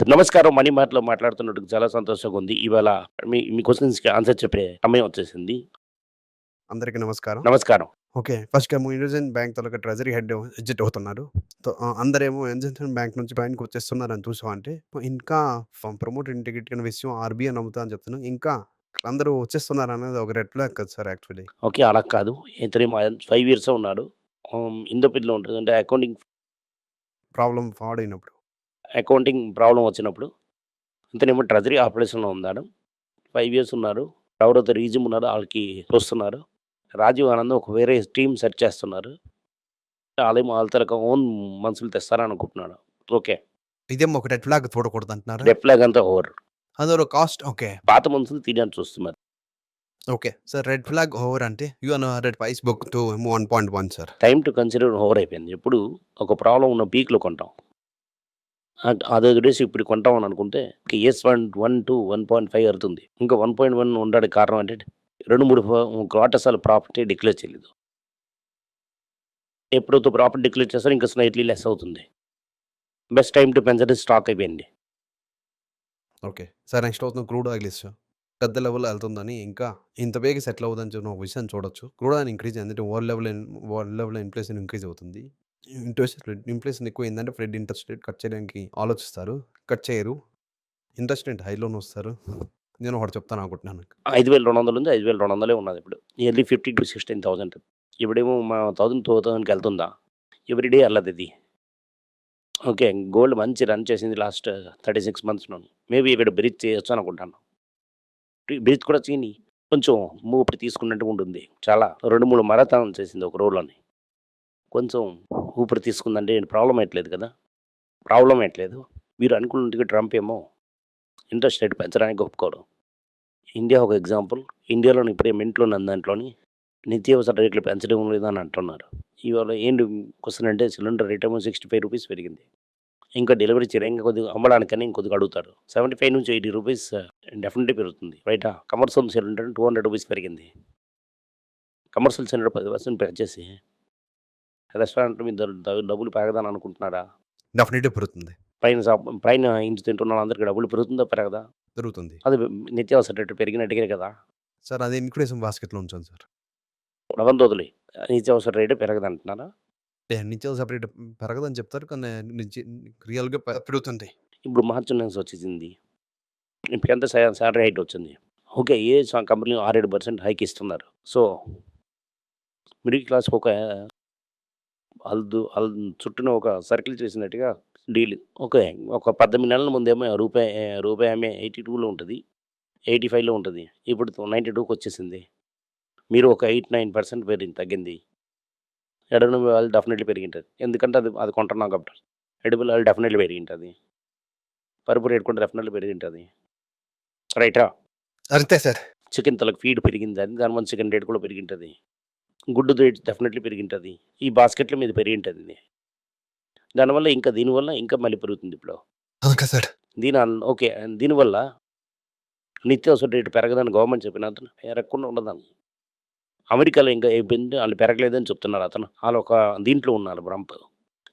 నమస్కారం. మనీ మాటలో మాట్లాడుతున్నందుకు చాలా సంతోషంగా ఉంది. ఇవాళ మీ క్వెషన్స్‌కి ఆన్సర్ చెప్పే సమయం వచ్చేసింది. అందరికీ నమస్కారం. నమస్కారం. ఓకే. ఫస్ట్‌గా ఇండియన్ బ్యాంక్ తాలూకా ట్రెజరీ హెడ్ ఎగ్జిట్ అవుతున్నారు. అందరేమో ఇండియన్ బ్యాంక్ నుంచి బయటకొచ్చేస్తున్నారని చూసామంటే, ఇంకా ప్రమోటర్ ఇంటిగ్రిటీ అనే విషయం ఆర్‌బీఐ నమ్ముతా అని చెప్తున్నాను. ఇంకా అందరూ వచ్చేస్తున్నారనేది ఒక రెడ్ ఫ్లాగ్ కదా సార్ యాక్చువల్లీ. ఓకే. అలా కాదు. ఇతనేమో 5 ఇయర్సే ఉన్నాడు. ఇందోపిల్లో ఉంటది. అంటే ఫ్రాడ్ అయినప్పుడు. అకౌంటింగ్ ప్రాబ్లమ్ వచ్చినప్పుడు ఇతనేమో ట్రెజరీ ఆపరేషన్‌లో ఉన్నాడు. 5 ఇయర్స్ ఉన్నారు. ఎవరైతే రీజిమ్ ఉన్నారో ఆళ్ళకి చూస్తున్నారు. రాజీవ్ ఆనంద్ ఒక వేరే టీమ్ సెట్ చేస్తున్నారు. ఆళ్ళేమో ఆళ్ళ తరకా ఓన్ మనుషులు తెస్తారనుకుంటున్నాడు. ఓకే. ఇదేమో ఒక రెడ్ ఫ్లాగ్ చూడకూడదంటున్నారా? రెడ్ ఫ్లాగ్ అంతా ఓవర్. అదొక కాస్ట్ ఓకే. పాత మనుషులు తీయడానికి చూస్తున్నారు. Okay. Sir red flag over అంటే you are red price book to 1.1 sir. Time to consider over అయిపోయింది. ఎప్పుడు ఒక ప్రాబ్లమ్ ఉన్న పీక్‌లో కొంటాం. అదొదిలేసి ఇప్పుడు కొంటామని అనుకుంటే ఇయర్స్ 1-1, 1.5 ఇంకా 1.1 ఉండడానికి కారణం అంటే 2, 3 క్వార్టర్స్ ఆళ్ళ ప్రాఫిటే డిక్లేర్ చేయలేదు. ఎప్పుడైతే ప్రాఫిట్ డిక్లేర్ చేస్తారో ఇంకా స్లైట్‌లీ లెస్ అవుతుంది. బెస్ట్ టైమ్ టు పెంచడం స్టాక్ అయిపోయింది. ఓకే. సార్ నెక్స్ట్ అవుతున్న క్రూడ్ ఆయిల్ ఇష్యూ. పెద్ద లెవెల్‌లో ఎళ్తుందని ఇంకా ఇంత బేగా సెటిల్ అవ్వదని చెప్పిన ఒక విషయాన్ని చూడొచ్చు. క్రూడ్ ఆయిల్ ఇంక్రీజ్ అయిందంటే వరల్డ్ లెవెల్‌లో ఇన్‌ఫ్లేషన్ ఇంక్రీజ్ అవుతుంది. ఇన్‌ఫ్లేషన్ ఎక్కువయిందంటే ఫెడ్ ఇంట్రెస్ట్ రేట్ కట్ చేయడానికి ఆలోచిస్తారు. కట్ చేయరు. ఇంట్రెస్ట్ రేట్ హైలోనే వస్తారు. నేను ఒకటి చెప్తాను అనుకుంటున్నాను. 5,200 ఉంది. 5,200 ఉన్నదిప్పుడు. ఇయర్లీ 15,000-16,000. ఇప్పుడేమో 1,000-2,000కి వెళ్తుందా? ఎవ్రీ డే ఎళ్ళదిది. ఓకే. గోల్డ్ మంచి రన్ చేసింది లాస్ట్ 36 మంత్స్‌లోని. మేబీ ఇక్కడ బ్రీచ్ చేయొచ్చు అనుకుంటాను. బ్రీచ్ కూడా చేయని. కొంచెం ఊపిరి తీసుకున్నట్టుగా ఉంటుంది. చాలా 2, 3 మారథాన్‌లు చేసింది ఒక రోజులోని. కొంచెం ఊపిరి తీసుకుందంటే ప్రాబ్లమ్ ఏట్లేదు కదా! ప్రాబ్లమ్ ఏట్లేదు. మీరు అనుకున్నట్టుగా ట్రంప్ ఏమో ఇంట్రెస్ట్ రేట్ పెంచడానికి ఒప్పుకోరు. ఇండియా ఒక ఎగ్జాంపుల్. ఇండియాలోని ఇప్పుడే మింట్‌లో ఉన్న దాంట్లోని నిత్యావసర రేట్లు పెంచడం లేదని అంటున్నారు. ఇవాళ ఏంటి క్వెషన్ అంటే సిలిండర్ రేట్ ఏమో ₹65 పెరిగింది. ఇంకా డెలివరీ చేయడం ఇంకా కొద్దిగా అమ్మడానికని ఇంకొద్దిగా అడుగుతారు. ₹75-80 డెఫినెట్‌లీ పెరుగుతుంది. రైటా? కమర్షియల్ సిలిండర్ ₹200 పెరిగింది. కమర్షియల్ సిలిండర్ 10% పెంచేసి రెస్టారెంట్‌ల మీద డబ్బులు పెరగదని అనుకుంటున్నారా? డెఫినెట్‌లీ పెరుగుతుంది. పైన ఇంటి తింటున్న వాళ్ళందరికీ డబ్బులు పెరుగుతుందా? పెరగదా? పెరుగుతుంది. అది నిత్యావసర రేట్లు పెరిగినట్టుగే కదా! సార్ అది ఇన్‌ఫ్లేషన్ బాస్కెట్‌లో ఉంచాను సార్. అవంతా వదిలేయి. నిత్యావసర రేటే పెరగదంటున్నారా? నిత్యావసర సెపరేట్ పెరగదని చెప్తారు. కానీ రియల్‌గా పెరుగుతుంది. ఇప్పుడు మార్చ్ న్యూస్ వచ్చేసింది. ఇప్పుడెంత సాలరీ హైక్ వచ్చింది. ఓకే. కంపెనీలో 6-7% హైక్ ఇస్తున్నారు. సో, మిడిల్ క్లాస్‌కి ఒక ఆళ్ళ చుట్టూన ఒక సర్కిల్ చేసినట్టుగా డీల్. ఓకే. ఒక 18 నెలల ముందేమో రూపాయి ఆమె 82లో ఉంటది. 85లో ఉంటది. ఇప్పుడు 92కొచ్చేసింది. మీరు ఒక 8-9% తగ్గింది. ఎడమ వాళ్ళు డెఫినెట్‌లీ పెరిగింటది. ఎందుకంటే అది అది కొంటున్నాం కాబట్టి. ఎడిబుల్ ఆయిల్ డెఫినెట్‌లీ పెరిగింటది. పరుపు రేట్ కూడా డెఫినెట్‌లీ పెరిగింటది. రైటా? అంతే సార్. చికెన్ తలకు ఫీడ్ పెరిగిందని దాని వల్ల చికెన్ రేట్ కూడా పెరిగింటది. గుడ్డు రేట్ డెఫినెట్‌లీ పెరిగింటది. ఈ బాస్కెట్‌ల మీద పెరిగింటది. దానివల్ల ఇంకా దీనివల్ల ఇంకా మళ్ళీ పెరుగుతుందిప్పుడు. Okay sir. ఓకే. దీనివల్ల నిత్యావసర రేటు పెరగదని గవర్నమెంట్ చెప్పిన అతను పెరగకుండా ఉండదని. అమెరికాలో ఇంకా అయిపోయింది ఆళ్ళు పెరగలేదని చెప్తున్నారు అతను. ఆళ్ళొక దీంట్లో ఉన్నారు ట్రంప్.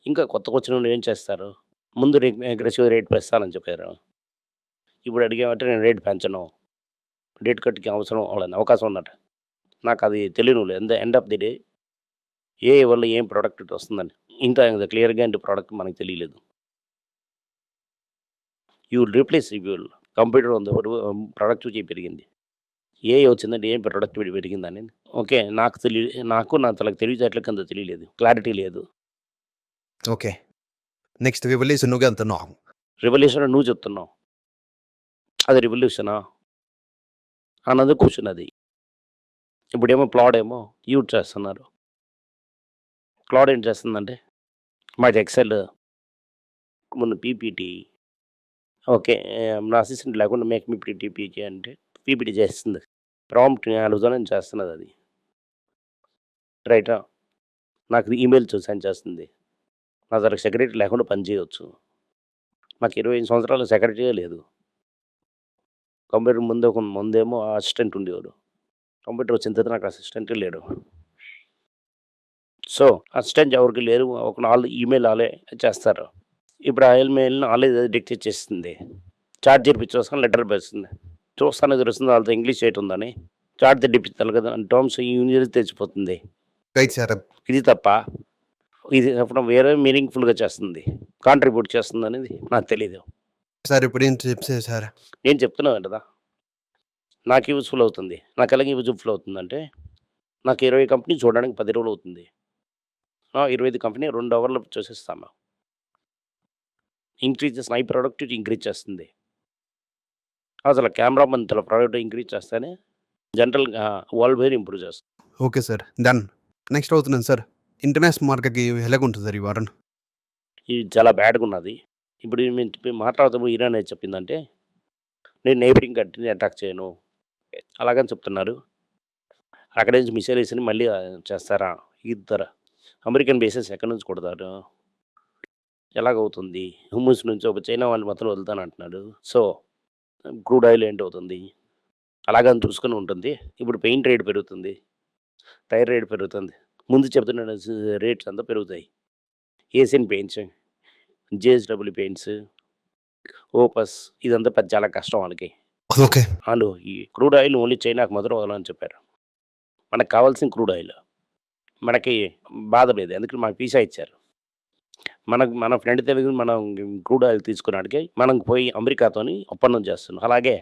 ఇంకా కొత్తగొచ్చినోళ్ళు ఏం చేస్తారు? ముందు అగ్రెసివ్ రేట్ పెంచుతానని చెప్పారు. ఇప్పుడు అడిగామంటే నేను రేట్ పెంచను. రేట్ కట్‌కి అవకాశం ఉందట. నాకది తెలియనులే. End of the day AI వల్ల ఏం ప్రొడక్టివిటీ వస్తుందని. ఇంత క్లియర్‌గా ప్రొడక్ట్ మనకు తెలియలేదు. You will replace your computer on the productivity పెరిగింది. ఏఐ వచ్చిందంటే ఏం ప్రొడక్టివిటీ పెరిగిందనేది. ఓకే. నాకు నా తెలివితేటలకి అంత తెలియలేదు. క్లారిటీ లేదు. ఓకే. నెక్స్ట్ రివల్యూషన్ నువ్వే అంటున్నావు. రివల్యూషన్ అని నువ్వు చెప్తున్నావు. అది రివల్యూషనా? అన్నది క్వెషన్ అది. ఇప్పుడేమో క్లౌడ్ ఏమో యూజ్ చేస్తున్నారు. క్లౌడ్ ఏం చేస్తుందంటే మాది ఎక్సెల్, మొన్న పీపీటీ ఓకే. నా అసిస్టెంట్ లేకుండా మేక్ మీ పీపీటీ అంటే పీపీటీ చేస్తుంది. ప్రాంప్ట్‌ని అడుగుతానని చేస్తున్నదది. రైటా? నాకు ఈమెయిల్స్ సెండ్ చేస్తుంది. నా దగ్గర సెక్రటరీ లేకుండా పని చేయొచ్చు. నాకు 25 సంవత్సరాల సెక్రటరీయే లేదు. కంప్యూటర్ ముందేమో అసిస్టెంట్ ఉండేవాడు. కంప్యూటర్ వచ్చిన తర్వాత నాకు అసిస్టెంటే లేడు. సో, అసిస్టెంట్ ఎవరికి లేరు. ఒక 4 ఈమెయిల్ ఆళ్ళే చేస్తారు. ఇప్పుడు ఆయిల్ మెయిల్ని ఆల్రెడీ డిక్టేట్ చేస్తుంది. చార్ట్ చేపించొస్తాను లెటర్ వేస్తుంది. చూస్తానే తెలుస్తుంది వాళ్ళతో ఇంగ్లీష్ చేయటం ఉందని. చార్ట్ తెప్పించాలి కదా టర్మ్స్ యూనియన్ తెచ్చిపోతుంది. Right sir. ఇది తప్ప ఇది చెప్పడం వేరే మీనింగ్ఫుల్గా చేస్తుంది, కాంట్రిబ్యూట్ చేస్తుంది అనేది నాకు తెలీదు. సార్ ఇప్పుడు ఏం టిప్స్ సార్? నేను చెప్తున్నాను కదా, నాకు యూజ్ఫుల్ అవుతుంది. నాకు ఎలాగ యూజ్ఫుల్ అవుతుందంటే, నాకు 20 కంపెనీ చూడడానికి 10 రోజులు అవుతుంది. 25 కంపెనీ 2 అవర్లో చూసేస్తాము. ఇంక్రీజెస్ మై ప్రొడక్టివిటీ ఇంక్రీజ్ చేస్తుంది. అసలు కెమెరా మన ప్రొడక్ట్ ఇంక్రీజ్ చేస్తేనే జనరల్గా వరల్డ్ వైడ్ ఇంప్రూవ్ చేస్తుంది. Okay sir. డన్. నెక్స్ట్ అవుతున్నాను సార్. ఇంటర్నేషనల్ మార్కెట్‌కి ఎలాగుంటుంది సార్ ఈ వారం? ఇది చాలా బ్యాడ్గా ఉన్నది. ఇప్పుడు మేము మాట్లాడుతూ ఇరాన్ ఏది చెప్పిందంటే, నేను నైబరింగ్ కంట్రీని అటాక్ చేయను అలాగని చెప్తున్నారు. అక్కడ నుంచి మిసైల్ వేసి మళ్ళీ చేస్తారా? ఇద్దరు అమెరికన్ బేసెస్ ఎక్కడి నుంచి కొడతారు? ఎలాగవుతుంది? హుమ్మస్ నుంచి ఒక చైనా వాళ్ళు మాత్రం వదులుతానంటున్నాడు. సో క్రూడ్ ఆయిల్ ఏంటవుతుంది? అలాగని చూసుకొని ఉంటుంది. ఇప్పుడు పెయింట్ రేట్ పెరుగుతుంది, టైర్ రేట్ పెరుగుతుంది. ముందు చెప్తున్న రేట్స్ అంతా పెరుగుతాయి. ఏషియన్ పెయింట్స్, జేఎస్డబ్ల్యూ పెయింట్స్, ఓపస్ ఇదంతా పెద్ద చాలా కష్టం వాళ్ళకి. ఓకే. వాళ్ళు ఈ క్రూడ్ ఆయిల్ ఓన్లీ చైనాకు మాత్రం వదలని చెప్పారు. మనకు కావాల్సిన క్రూడ్ ఆయిల్ మనకి బాధ లేదు, ఎందుకంటే మనకు వీసా ఇచ్చారు. మన ఫ్రెండ్ దగ్గర మనం క్రూడ్ ఆయిల్ తీసుకున్నాడికి మనం పోయి అమెరికాతోని ఒప్పందం చేస్తున్నాం. అలాగే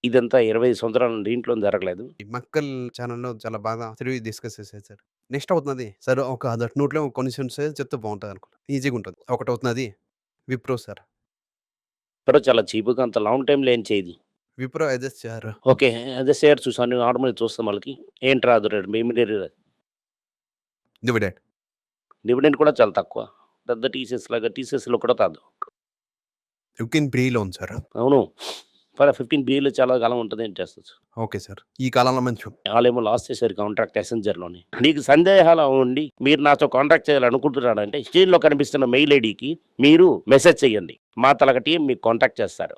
ఇదంతా 20 సంవత్సరాల దీంట్లో జరగలేదు. ఈ మక్కల్ ఛానెల్‌లో చాలా బాగా తిరిగి డిస్కస్ చేశారు సార్. నెక్స్ట్ అవుతున్నది సార్ ఒక దట్ నోట్‌లో కొన్ని సెన్స్ చెప్తే బావుంటది అనుకుంటా. ఈజీగా ఉంటుంది. ఒకటవుతున్నది విప్రో సార్. pero చాలా చీప్‌గా అంత లాంగ్ టైమ్‌లో ఏం చేయదు. విప్రో అడ్జస్ట్ చేశారు. ఓకే. అదే షేర్ చూసాను నార్మల్‌గా చూస్తాం వాళ్ళకి. ఏంట్రా అది డివిడెండ్. డివిడెండ్ కూడా చాలా తక్కువ. పెద్ద టీసీఎస్ లాగా టీసీఎస్‌లో కూడా కాదు. 15 ప్రీలో ఉంది సార్. అవును. 15 బిఏలో చాలా కాలం ఉంటుంది ఏం చేస్తచ్చు. Okay sir. ఈ కాలంలో మంచి వాళ్ళేమో లాస్ చేశారు కాంట్రాక్ట్ ఎసెంజర్‌లోని. నీకు సందేహాలు ఉండి మీరు నాతో కాంట్రాక్ట్ చేయాలనుకుంటున్నారంటే స్క్రీన్‌లో కనిపిస్తున్న మెయిల్ ఐడీకి మీరు మెసేజ్ చేయండి. మా తలక టీమ్ మీకు కాంటాక్ట్ చేస్తారు.